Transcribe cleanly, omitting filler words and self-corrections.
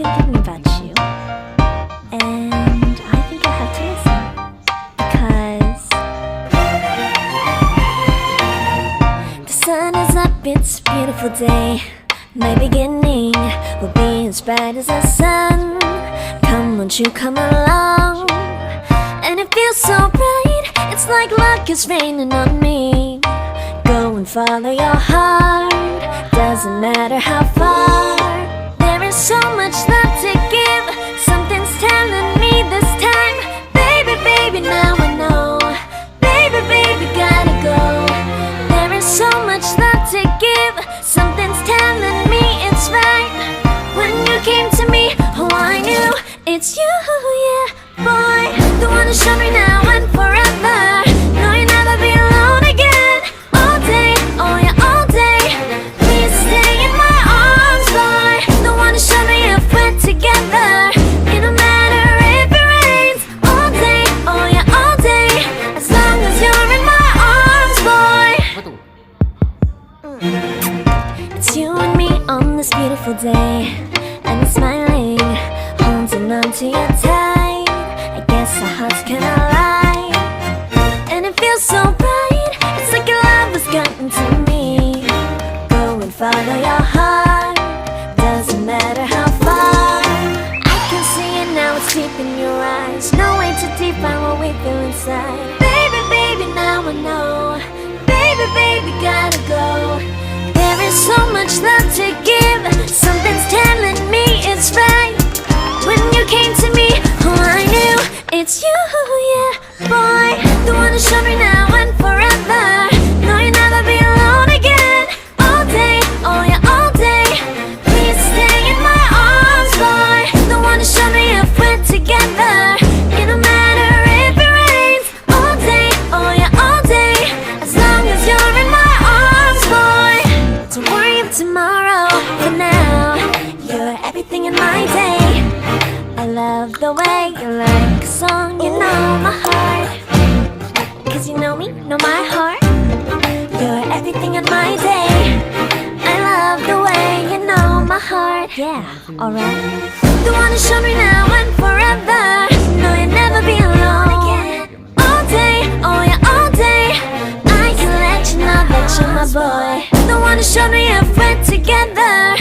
been thinking about you, and I think I have to listen, because the sun is up, it's a beautiful day. My beginning will be as bright as the sun. Come, won't you come along? And it feels so bright, it's like luck is raining on me. Go and follow your heart, doesn't matter how far. There is so much love to give, something's telling me this time. Baby, baby, now I know. Baby, baby, gotta go. There is so much love to give, something's telling me it's right. When you came to me, oh I knew it's you, yeah, boy. The one who showed me now and forever. No, you'll never be alone again. All day, oh yeah, all day. Please stay in my arms, boy. The one who showed me if we're together. It don't matter if it rains. All day, oh yeah, all day. As long as you're in my arms, boy. It's you and me on this beautiful day, and you're smiling, holding on to you tight. I guess our hearts can align, and it feels so bright. It's like your love has gotten to me. Go and follow your heart, doesn't matter how far. I can see it now, it's deep in your eyes. No way to define what we feel inside. Baby, baby, now I know. Baby, baby, gotta go. There is so much love to give, something's telling me it's right. When you came to me, oh I knew it's you, yeah, boy. The one who showed me now and forever. No, you'll never be alone again. All day, oh yeah, all day. Please stay in my arms, boy. The one who showed me if we're together. It don't matter if it rains. All day, oh yeah, all day. As long as you're in my arms, boy. Don't worry of tomorrow, for now you're everything in my day. I love the way you like a song, you know my heart. Cause you know me, know my heart. You're everything in my day. I love the way you know my heart. Yeah, alright. The one who showed me now and forever. No, you'll never be alone again. All day, oh yeah, all day. I can let you know that you're my boy. The one who showed me if we're together.